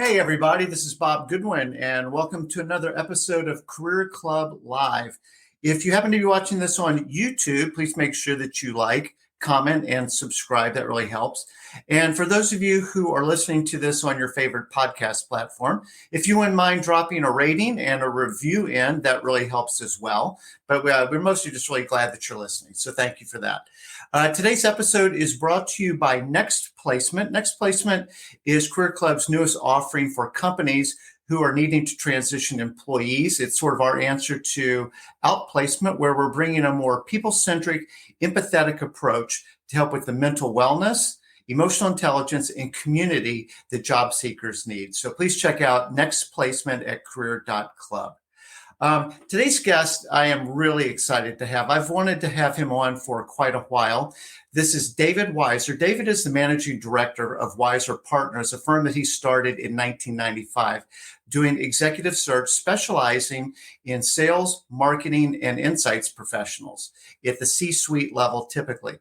Hey, everybody, this is Bob Goodwin, and welcome to another episode of Career Club Live. If you happen to be watching this on YouTube, please make sure that you like, comment, and subscribe. That really helps. And for those of you who are listening to this on your favorite podcast platform, if you wouldn't mind dropping a rating and a review in, that really helps as well. But we're mostly just really glad that you're listening. So thank you for that. Today's episode is brought to you by Next Placement. Next Placement is Career Club's newest offering for companies who are needing to transition employees. It's sort of our answer to outplacement, where we're bringing a more people-centric, empathetic approach to help with the mental wellness, emotional intelligence, and community that job seekers need. So please check out Next Placement at career.club. Today's guest, I am really excited to have. I've wanted to have him on for quite a while. This is David Weiser. David is the managing director of Weiser Partners, a firm that he started in 1995, doing executive search, specializing in sales, marketing, and insights professionals at the C-suite level typically.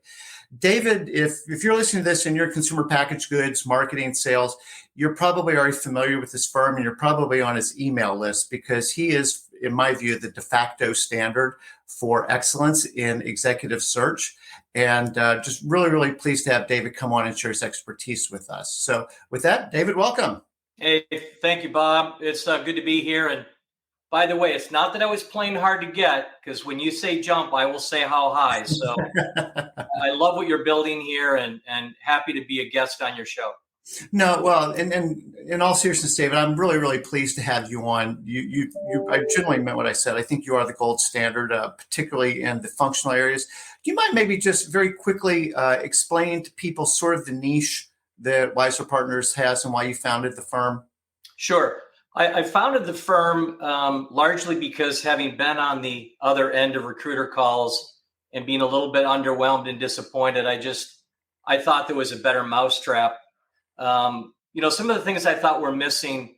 David, if you're listening to this and you're consumer packaged goods, marketing, sales, you're probably already familiar with this firm and you're probably on his email list because he is, in my view, the de facto standard for excellence in executive search. And just really, really pleased to have David come on and share his expertise with us. So with that, David, welcome. Hey, thank you, Bob. It's good to be here. And by the way, it's not that I was playing hard to get, because when you say jump, I will say how high. So I love what you're building here and happy to be a guest on your show. No, well, and in all seriousness, David, I'm really, really pleased to have you on. I generally meant what I said. I think you are the gold standard, particularly in the functional areas. Do you mind maybe just very quickly explaining to people sort of the niche that Weiser Partners has and why you founded the firm? Sure. I founded the firm largely because, having been on the other end of recruiter calls and being a little bit underwhelmed and disappointed, I thought there was a better mousetrap. Some of the things I thought were missing,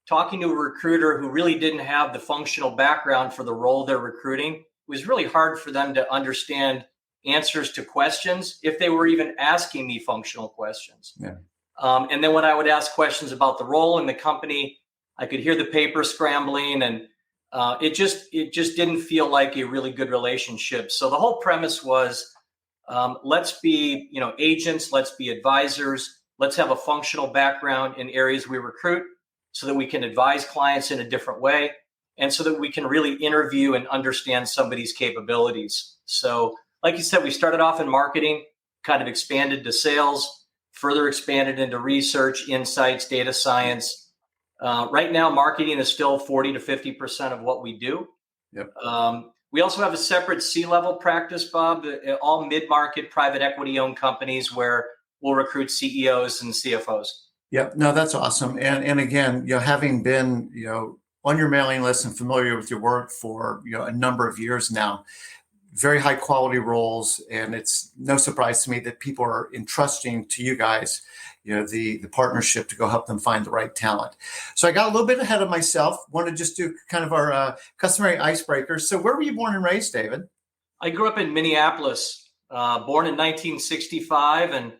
talking to a recruiter who really didn't have the functional background for the role they're recruiting, it was really hard for them to understand answers to questions if they were even asking me functional questions. Yeah. And then when I would ask questions about the role in the company, I could hear the paper scrambling, and it just didn't feel like a really good relationship. So the whole premise was, let's be, agents, let's be advisors. Let's have a functional background in areas we recruit so that we can advise clients in a different way and so that we can really interview and understand somebody's capabilities. So like you said, we started off in marketing, kind of expanded to sales, further expanded into research, insights, data science. Right now, marketing is still 40 to 50% of what we do. Yep. We also have a separate C-level practice, Bob, all mid-market private equity-owned companies where we'll recruit CEOs and CFOs. Yep. No, that's awesome. And again, having been, on your mailing list and familiar with your work for, a number of years now, very high quality roles. And it's no surprise to me that people are entrusting to you guys, the partnership to go help them find the right talent. So I got a little bit ahead of myself. Want to just do kind of our customary icebreaker. So where were you born and raised, David? I grew up in Minneapolis, born in 1965, and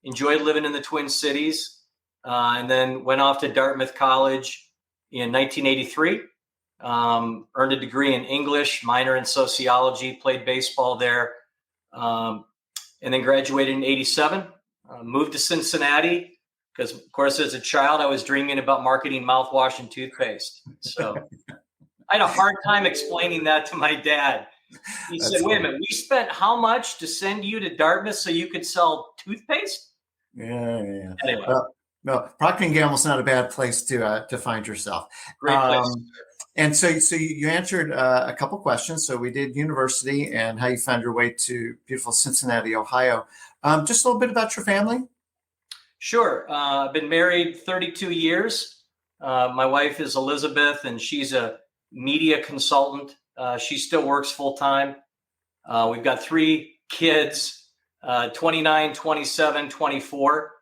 enjoyed living in the Twin Cities, and then went off to Dartmouth College in 1983. Earned a degree in English, minor in sociology, played baseball there, and then graduated in 87. Moved to Cincinnati because, of course, as a child, I was dreaming about marketing mouthwash and toothpaste. So I had a hard time explaining that to my dad. He said, wait a minute, we spent how much to send you to Dartmouth so you could sell toothpaste? Yeah. Anyway. No, Procter & Gamble's not a bad place to find yourself. Great place. And so you answered a couple questions. So we did university and how you found your way to beautiful Cincinnati, Ohio. Just a little bit about your family. Sure. I've been married 32 years. My wife is Elizabeth, and she's a media consultant. She still works full time. We've got 3 kids. 29, 27, 24.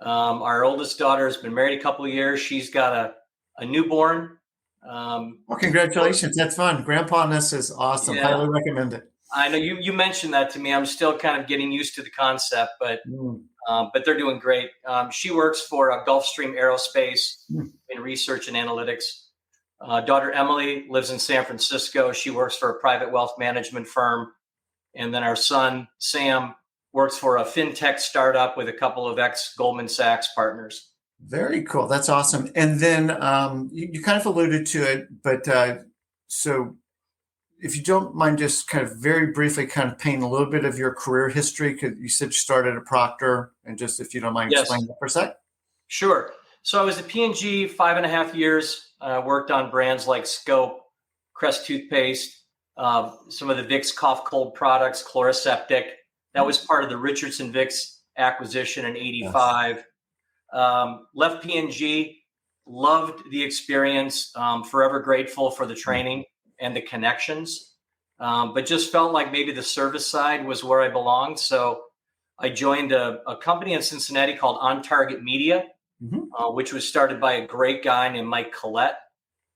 Our oldest daughter has been married a couple of years. She's got a newborn. Well, congratulations. That's fun. Grandpa-ness is awesome. Yeah. Highly recommend it. I know you mentioned that to me. I'm still kind of getting used to the concept, but but they're doing great. She works for Gulfstream Aerospace Mm. in research and analytics. Daughter Emily lives in San Francisco. She works for a private wealth management firm. And then our son, Sam, works for a fintech startup with a couple of ex-Goldman Sachs partners. Very cool. That's awesome. And then you kind of alluded to it, but so if you don't mind just kind of very briefly kind of paint a little bit of your career history, because you said you started at Procter, and just if you don't mind explaining that for a sec. Sure. So I was at P&G 5.5 years, worked on brands like Scope, Crest toothpaste, some of the Vicks cough cold products, Chloraseptic. That was part of the Richardson Vicks acquisition in 85. Yes. Left P&G, loved the experience, forever grateful for the training and the connections, but just felt like maybe the service side was where I belonged. So I joined a company in Cincinnati called On Target Media, which was started by a great guy named Mike Collette.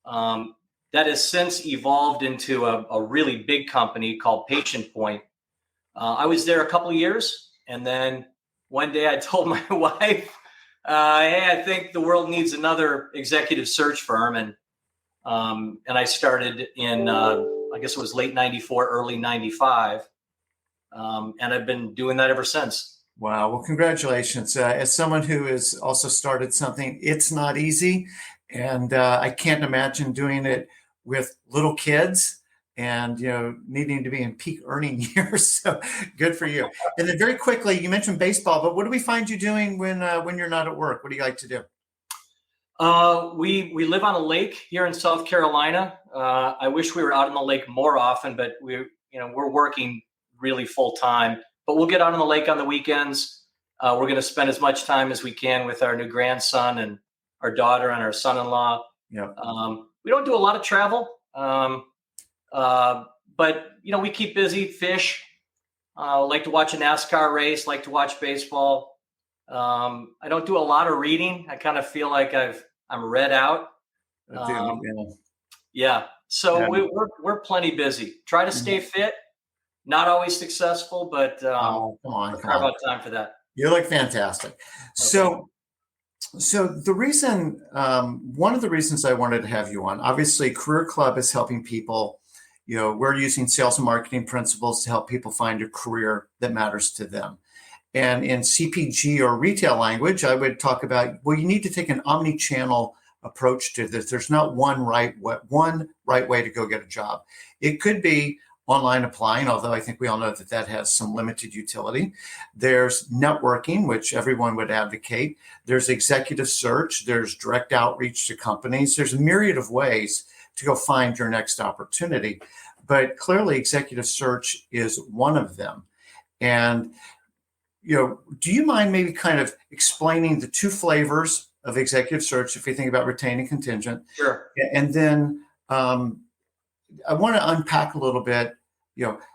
That has since evolved into a really big company called Patient Point. I was there a couple of years, and then one day I told my wife, hey, I think the world needs another executive search firm. And I started in, I guess it was late 94, early 95. And I've been doing that ever since. Wow. Well, congratulations. As someone who has also started something, it's not easy. And I can't imagine doing it with little kids and, needing to be in peak earning years. So good for you. And then very quickly, you mentioned baseball, but what do we find you doing when you're not at work? What do you like to do? We live on a lake here in South Carolina. I wish we were out on the lake more often, but we're working really full time. But we'll get out on the lake on the weekends. We're going to spend as much time as we can with our new grandson and our daughter and our son-in-law. Yep. We don't do a lot of travel, but we keep busy. Fish. Like to watch a NASCAR race. Like to watch baseball. I don't do a lot of reading. I kind of feel like I'm read out. Yeah. So we're plenty busy. Try to stay fit. Not always successful, but come on. Carve out time for that. You look fantastic. Okay. So the reason, one of the reasons I wanted to have you on, obviously Career Club is helping people, we're using sales and marketing principles to help people find a career that matters to them. And in CPG or retail language, I would talk about, well, you need to take an omni-channel approach to this. There's not one right way to go get a job. It could be online applying, although I think we all know that has some limited utility. There's networking, which everyone would advocate. There's executive search. There's direct outreach to companies. There's a myriad of ways to go find your next opportunity. But clearly, executive search is one of them. And, do you mind maybe kind of explaining the two flavors of executive search if you think about retained and contingent? Sure. And then I want to unpack a little bit,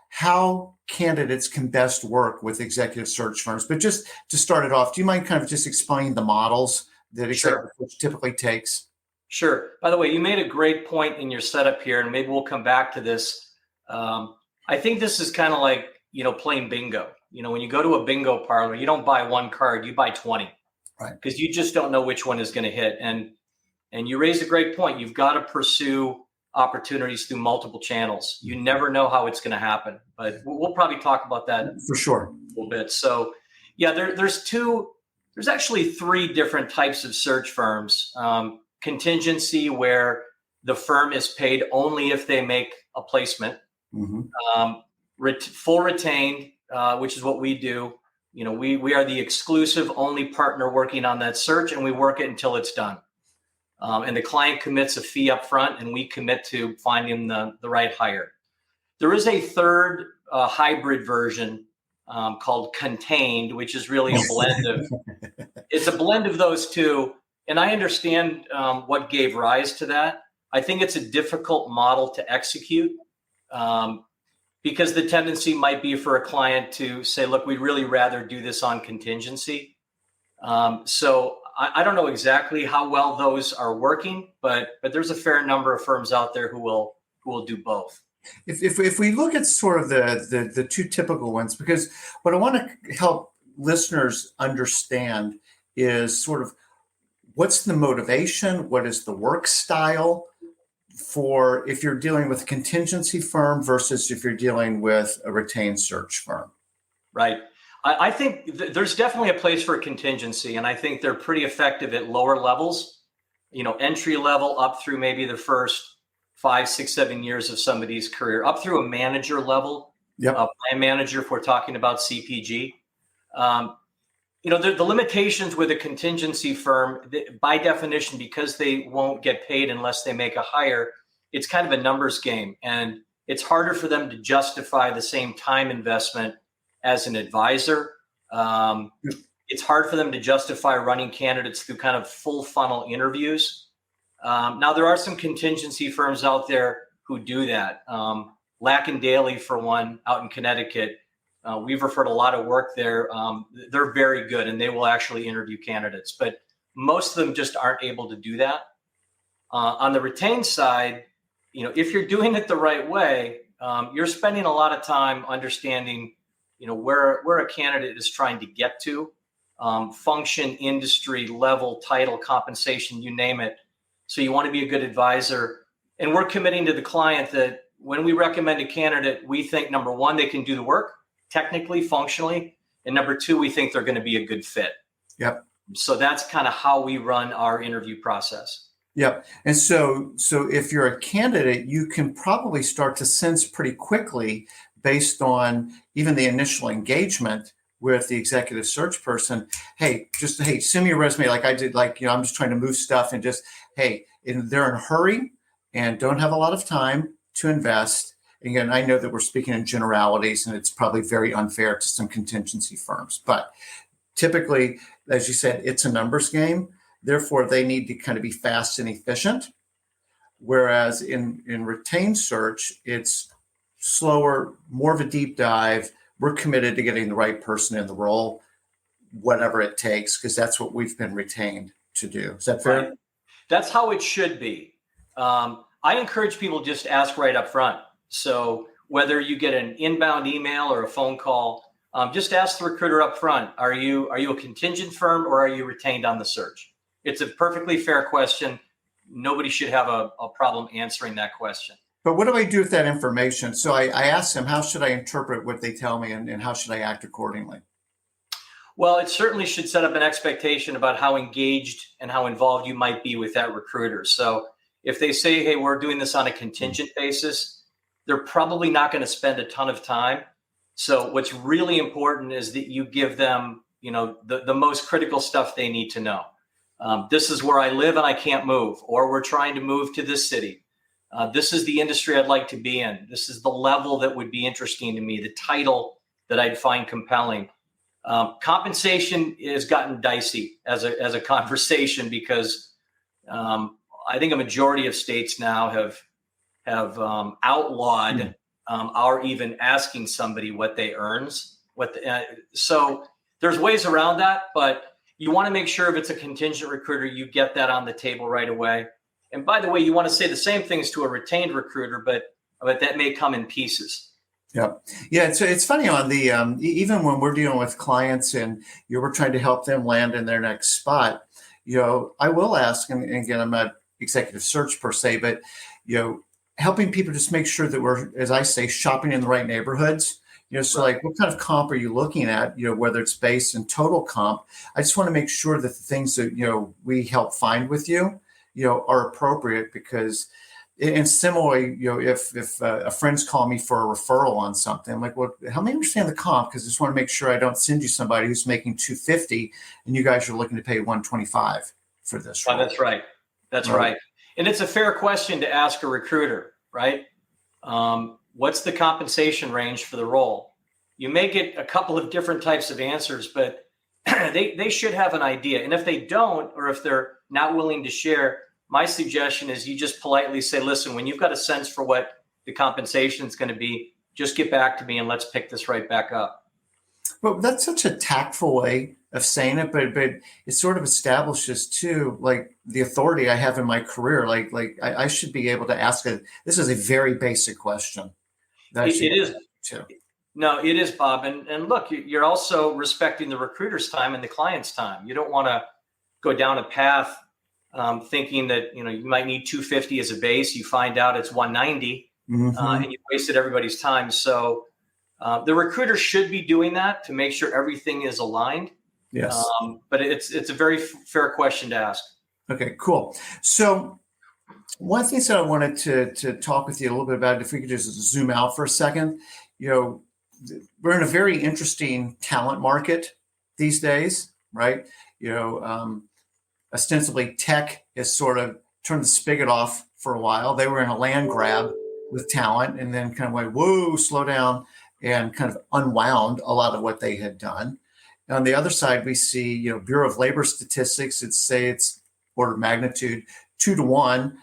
how candidates can best work with executive search firms. But just to start it off, do you mind kind of just explaining the models that executive search typically takes? Sure. By the way, you made a great point in your setup here, and maybe we'll come back to this. I think this is kind of like, playing bingo. When you go to a bingo parlor, you don't buy one card, you buy 20. Right. Because you just don't know which one is going to hit. And you raised a great point. You've got to pursue opportunities through multiple channels. You never know how it's going to happen, but we'll probably talk about that for sure a little bit. So yeah, there's actually three different types of search firms. Contingency, where the firm is paid only if they make a placement. Full retained, which is what we do. We are the exclusive only partner working on that search, and we work it until it's done. And the client commits a fee up front, and we commit to finding the right hire. There is a third hybrid version called contained, which is really a blend of it's a blend of those two. And I understand what gave rise to that. I think it's a difficult model to execute because the tendency might be for a client to say, look, we'd really rather do this on contingency. So I don't know exactly how well those are working, but there's a fair number of firms out there who will do both. If we look at sort of the two typical ones, because what I want to help listeners understand is sort of what's the motivation, what is the work style for if you're dealing with a contingency firm versus if you're dealing with a retained search firm? Right. I think there's definitely a place for contingency, and I think they're pretty effective at lower levels, entry level up through maybe the first 5, 6, 7 years of somebody's career, up through a manager level, plan manager if we're talking about CPG. The limitations with a contingency firm, by definition, because they won't get paid unless they make a hire, it's kind of a numbers game, and it's harder for them to justify the same time investment as an advisor. It's hard for them to justify running candidates through kind of full funnel interviews. Now, there are some contingency firms out there who do that. Lack and Daly, for one, out in Connecticut. We've referred a lot of work there. They're very good, and they will actually interview candidates, but most of them just aren't able to do that. On the retained side, if you're doing it the right way, you're spending a lot of time understanding, where a candidate is trying to get to, function, industry, level, title, compensation, you name it. So you want to be a good advisor. And we're committing to the client that when we recommend a candidate, we think, number one, they can do the work technically, functionally. And number two, we think they're going to be a good fit. Yep. So that's kind of how we run our interview process. Yep. And so if you're a candidate, you can probably start to sense pretty quickly based on even the initial engagement with the executive search person. Hey, send me a resume like I did. I'm just trying to move stuff and just, they're in a hurry and don't have a lot of time to invest. Again, I know that we're speaking in generalities and it's probably very unfair to some contingency firms, but typically, as you said, it's a numbers game. Therefore, they need to kind of be fast and efficient. Whereas in retained search, it's slower, more of a deep dive. We're committed to getting the right person in the role, whatever it takes, because that's what we've been retained to do. Is that fair? Right. That's how it should be. I encourage people just ask right up front. So whether you get an inbound email or a phone call, just ask the recruiter up front, are you a contingent firm or are you retained on the search? It's a perfectly fair question. Nobody should have a problem answering that question. But what do I do with that information? So I ask them, how should I interpret what they tell me and how should I act accordingly? Well, it certainly should set up an expectation about how engaged and how involved you might be with that recruiter. So if they say, hey, we're doing this on a contingent basis, they're probably not going to spend a ton of time. So what's really important is that you give them, the most critical stuff they need to know. This is where I live and I can't move, or we're trying to move to this city. This is the industry I'd like to be in. This is the level that would be interesting to me, the title that I'd find compelling. Compensation has gotten dicey as a conversation because I think a majority of states now have outlawed our even asking somebody what they earns. So there's ways around that, but you want to make sure if it's a contingent recruiter, you get that on the table right away. And by the way, you want to say the same things to a retained recruiter, but that may come in pieces. Yeah. It's funny on the even when we're dealing with clients and we're trying to help them land in their next spot. I will ask, and again, I'm not executive search per se, but helping people just make sure that we're, as I say, shopping in the right neighborhoods. So like, what kind of comp are you looking at? Whether it's base and total comp. I just want to make sure that the things that we help find with you, are appropriate because. And similarly, if a friend's calling me for a referral on something, I'm like, well, help me understand the comp because I just want to make sure I don't send you somebody who's making $250 and you guys are looking to pay $125 for this. Oh, that's right. That's right. And it's a fair question to ask a recruiter, right? What's the compensation range for the role? You may get a couple of different types of answers, but they should have an idea. And if they don't, or if they're not willing to share, my suggestion is you just politely say, listen, when you've got a sense for what the compensation is going to be, just get back to me and let's pick this right back up. Well, that's such a tactful way of saying it, but it sort of establishes too, like the authority I have in my career. Like I should be able to ask this is a very basic question. It is. No, it is, Bob. And look, you're also respecting the recruiter's time and the client's time. You don't want to go down a path thinking that you might need 250 as a base. You find out it's 190, and you've wasted everybody's time. So the recruiter should be doing that to make sure everything is aligned. Yes. But it's a very fair question to ask. Okay, cool. So one thing that I wanted to talk with you a little bit about, if we could just zoom out for a second, we're in a very interesting talent market these days, right? Ostensibly tech has sort of turned the spigot off for a while. They were in a land grab with talent and then kind of went, whoa, slow down, and kind of unwound a lot of what they had done. On the other side, we see, Bureau of Labor statistics that say it's order of magnitude 2 to 1,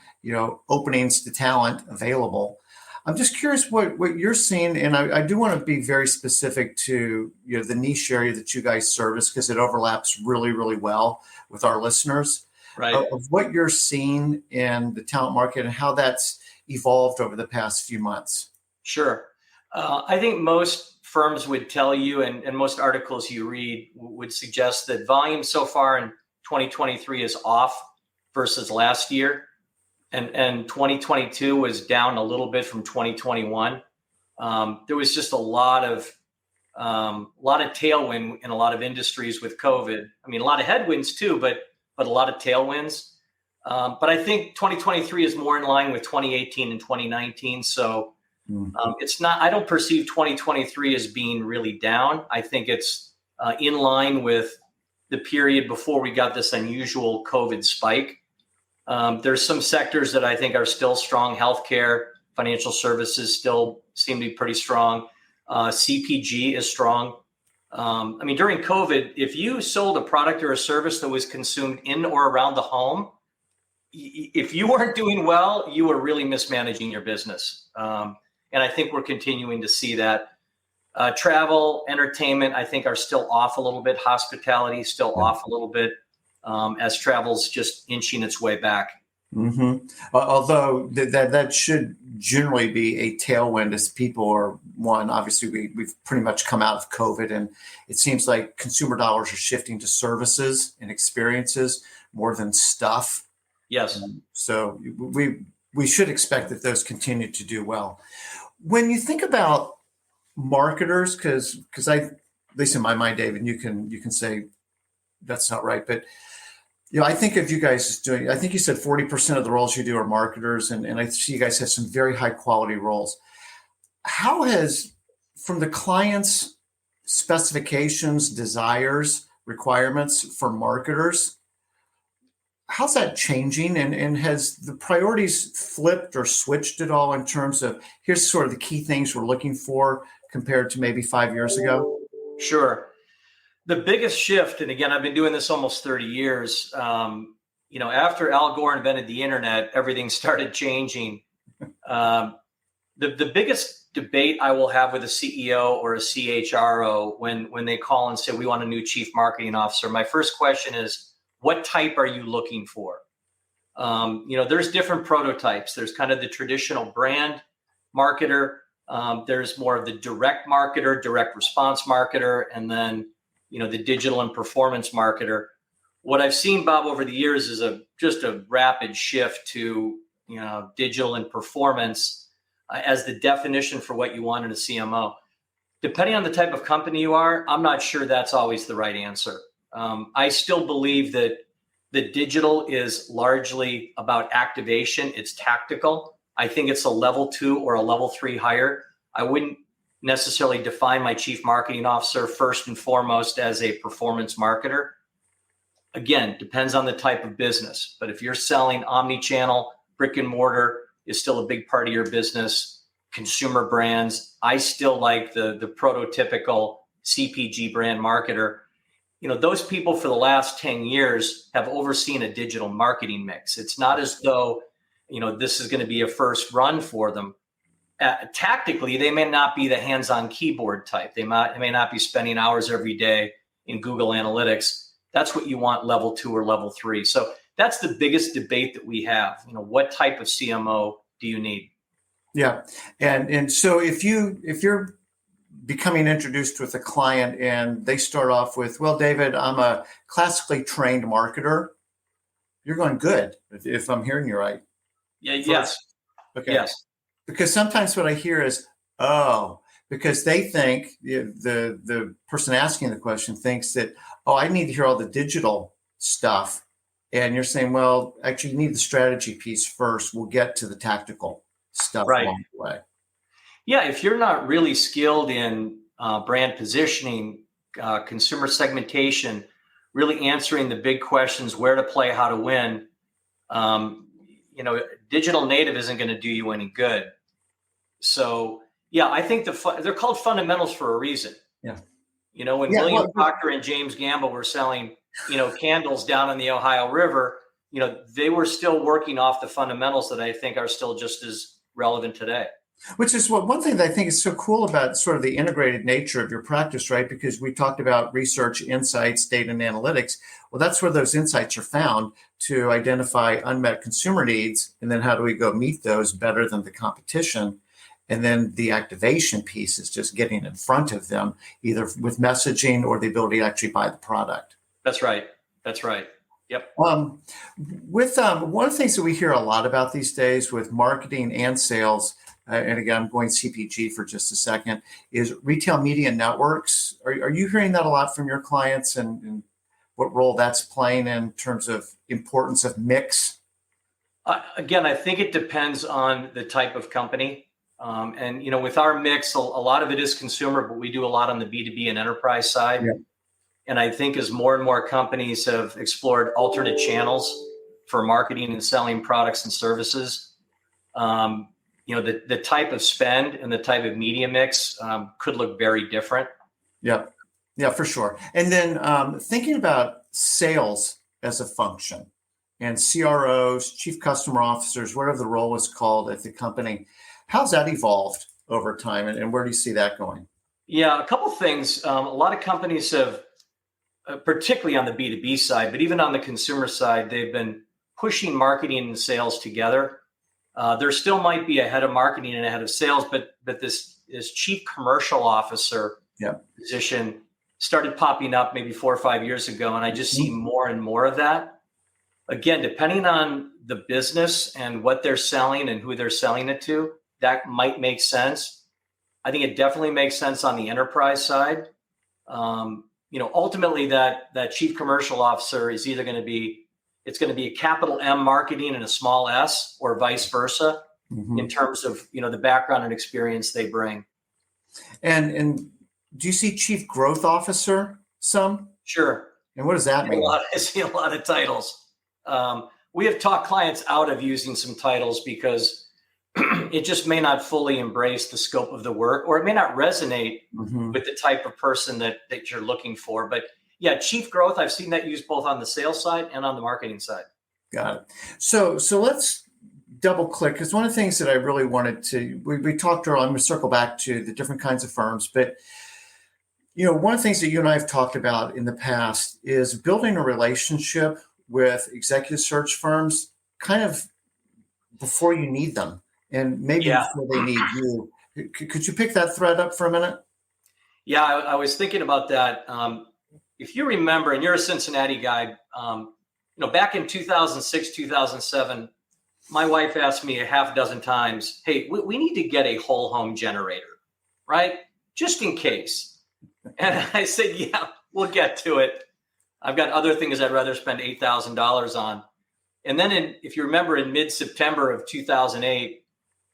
openings to talent available. I'm just curious what you're seeing, and I do want to be very specific to the niche area that you guys service because it overlaps really, really well with our listeners. Right. Of what you're seeing in the talent market and how that's evolved over the past few months. Sure. I think most firms would tell you, and most articles you read would suggest that volume so far in 2023 is off versus last year. And 2022 was down a little bit from 2021. There was just a lot of tailwind in a lot of industries with COVID. I mean, a lot of headwinds too, but a lot of tailwinds. But I think 2023 is more in line with 2018 and 2019. So it's not. I don't perceive 2023 as being really down. I think it's in line with the period before we got this unusual COVID spike. There's some sectors that I think are still strong. Healthcare, financial services still seem to be pretty strong. CPG is strong. During COVID, if you sold a product or a service that was consumed in or around the home, if you weren't doing well, you were really mismanaging your business. And I think we're continuing to see that. Travel, entertainment, I think are still off a little bit. Hospitality still off a little bit. As travel's just inching its way back. Although that should generally be a tailwind as people are, obviously we've pretty much come out of COVID and it seems like consumer dollars are shifting to services and experiences more than stuff. Yes. So we should expect that those continue to do well. When you think about marketers, because at least in my mind, David, you can say that's not right, but I think of you guys as doing, I think you said 40% of the roles you do are marketers, and I see you guys have some very high quality roles. How has, from the client's specifications, desires, requirements for marketers, how's that changing? And has the priorities flipped or switched at all in terms of here's sort of the key things we're looking for compared to maybe 5 years ago? Sure. The biggest shift, and again, I've been doing this almost 30 years. After Al Gore invented the internet, everything started changing. The biggest debate I will have with a CEO or a CHRO when they call and say, we want a new chief marketing officer, my first question is, what type are you looking for? There's different prototypes. There's kind of the traditional brand marketer. There's more of the direct marketer, direct response marketer, and then the digital and performance marketer. What I've seen, Bob, over the years is just a rapid shift to digital and performance as the definition for what you want in a CMO. Depending on the type of company you are, I'm not sure that's always the right answer. I still believe that the digital is largely about activation. It's tactical. I think it's a level 2 or a level 3 hire. I wouldn't necessarily define my chief marketing officer first and foremost as a performance marketer. Again, depends on the type of business. But if you're selling omni-channel, brick and mortar is still a big part of your business. Consumer brands, I still like the prototypical CPG brand marketer. Those people for the last 10 years have overseen a digital marketing mix. It's not as though, this is going to be a first run for them. Tactically, they may not be the hands-on keyboard type. They may not be spending hours every day in Google Analytics. That's what you want level 2 or level 3. So that's the biggest debate that we have. What type of CMO do you need? Yeah. And so if you're becoming introduced with a client and they start off with, well, David, I'm a classically trained marketer. You're going good, if I'm hearing you right. Yeah. Yes. Okay. Yes. Because sometimes what I hear is, oh, because they think the person asking the question thinks that, oh, I need to hear all the digital stuff. And you're saying, well, actually, you need the strategy piece first. We'll get to the tactical stuff Right. along the way. Yeah. If you're not really skilled in brand positioning, consumer segmentation, really answering the big questions, where to play, how to win, digital native isn't going to do you any good. So, yeah, I think they're called fundamentals for a reason. Yeah. When Yeah. William Well, Procter and James Gamble were selling, candles down in the Ohio River, they were still working off the fundamentals that I think are still just as relevant today. which is one thing that I think is so cool about sort of the integrated nature of your practice, right? Because we talked about research, insights, data, and analytics. Well, that's where those insights are found to identify unmet consumer needs. And then how do we go meet those better than the competition? And then the activation piece is just getting in front of them, either with messaging or the ability to actually buy the product. That's right. That's right. Yep. With one of the things that we hear a lot about these days with marketing and sales, and again, I'm going CPG for just a second, is retail media networks. Are you hearing that a lot from your clients, and what role that's playing in terms of importance of mix? Again, I think it depends on the type of company. And with our mix, a lot of it is consumer, but we do a lot on the B2B and enterprise side. Yeah. And I think as more and more companies have explored alternate channels for marketing and selling products and services, the type of spend and the type of media mix could look very different. Yeah, yeah, for sure. And then thinking about sales as a function and CROs, chief customer officers, whatever the role is called at the company, how's that evolved over time, and where do you see that going? Yeah, a couple things. A lot of companies have, particularly on the B2B side, but even on the consumer side, they've been pushing marketing and sales together. There still might be a head of marketing and a head of sales, but this chief commercial officer position started popping up maybe 4 or 5 years ago, and I just see more and more of that. Again, depending on the business and what they're selling and who they're selling it to, that might make sense. I think it definitely makes sense on the enterprise side. Ultimately that chief commercial officer is either going to be a capital M marketing and a small S, or vice versa, in terms of the background and experience they bring. And do you see chief growth officer some? Sure. And what does that mean? I see a lot of titles. We have talked clients out of using some titles because it just may not fully embrace the scope of the work, or it may not resonate with the type of person that you're looking for. But yeah, chief growth, I've seen that used both on the sales side and on the marketing side. Got it. So let's double click, because one of the things that I really wanted to, we talked earlier, I'm going to circle back to the different kinds of firms, but one of the things that you and I have talked about in the past is building a relationship with executive search firms kind of before you need them, and maybe before they need you. Could you pick that thread up for a minute? Yeah, I was thinking about that. If you remember, and you're a Cincinnati guy, back in 2006, 2007, my wife asked me a half dozen times, hey, we need to get a whole home generator, right? Just in case. And I said, yeah, we'll get to it. I've got other things I'd rather spend $8,000 on. And then if you remember, in mid-September of 2008,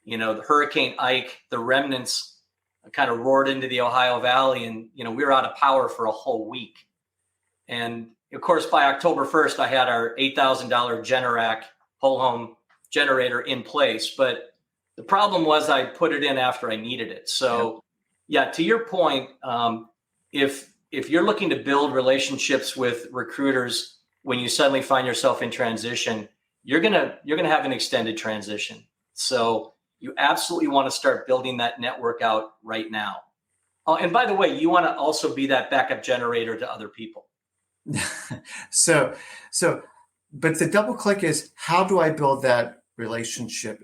the Hurricane Ike, the remnants kind of roared into the Ohio Valley, and, we were out of power for a whole week. And of course, by October 1st, I had our $8,000 Generac whole home generator in place. But the problem was I put it in after I needed it. So yeah, to your point, if you're looking to build relationships with recruiters when you suddenly find yourself in transition, you're gonna have an extended transition. So you absolutely want to start building that network out right now. And by the way, you want to also be that backup generator to other people. So, but the double click is, how do I build that relationship?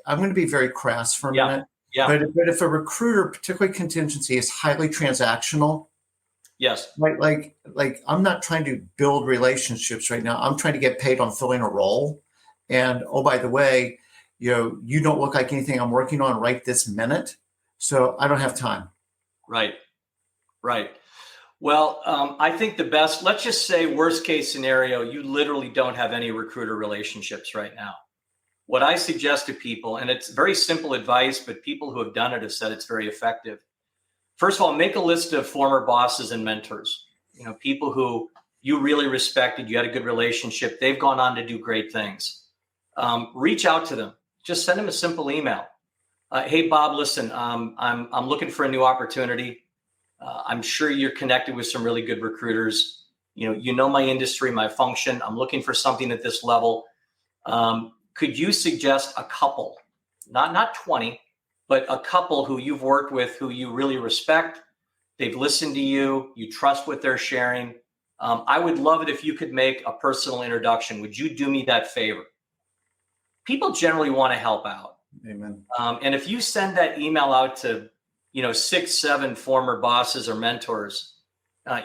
I'm going to be very crass for a minute. Yeah. But if a recruiter, particularly contingency, is highly transactional, Yes. like I'm not trying to build relationships right now. I'm trying to get paid on filling a role. And oh, by the way, you don't look like anything I'm working on right this minute. So I don't have time. Right. Right. Well, I think the best, let's just say worst case scenario, you literally don't have any recruiter relationships right now. What I suggest to people, and it's very simple advice, but people who have done it have said it's very effective. First of all, make a list of former bosses and mentors, people who you really respected, you had a good relationship. They've gone on to do great things. Reach out to them. Just send them a simple email. Hey, Bob, listen, I'm looking for a new opportunity. I'm sure you're connected with some really good recruiters. You know my industry, my function. I'm looking for something at this level. Could you suggest a couple, not 20, but a couple who you've worked with, who you really respect? They've listened to you. You trust what they're sharing. I would love it if you could make a personal introduction. Would you do me that favor? People generally want to help out. Amen. And if you send that email out to 6, 7 former bosses or mentors,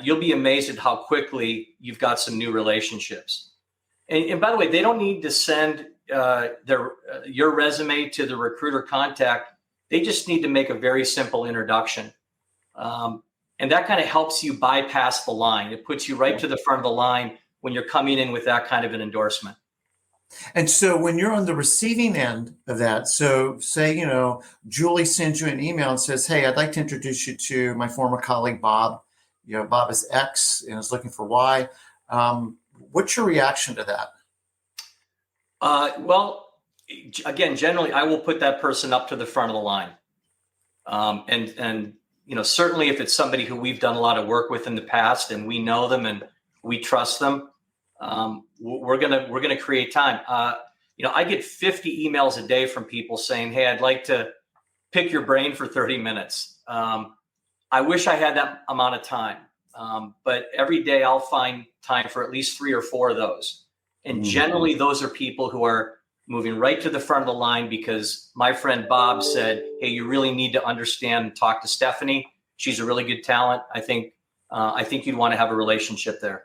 you'll be amazed at how quickly you've got some new relationships. And by the way, they don't need to send your resume to the recruiter contact. They just need to make a very simple introduction. And that kind of helps you bypass the line. It puts you right to the front of the line when you're coming in with that kind of an endorsement. And so when you're on the receiving end of that, so say, Julie sends you an email and says, hey, I'd like to introduce you to my former colleague, Bob. Bob is X and is looking for Y. What's your reaction to that? Well, again, generally, I will put that person up to the front of the line. And certainly if it's somebody who we've done a lot of work with in the past and we know them and we trust them, we're gonna create time. I get 50 emails a day from people saying, hey, I'd like to pick your brain for 30 minutes. I wish I had that amount of time. But every day I'll find time for at least 3 or 4 of those. And generally those are people who are moving right to the front of the line because my friend Bob said, hey, you really need to understand and talk to Stephanie. She's a really good talent. I think you'd want to have a relationship there.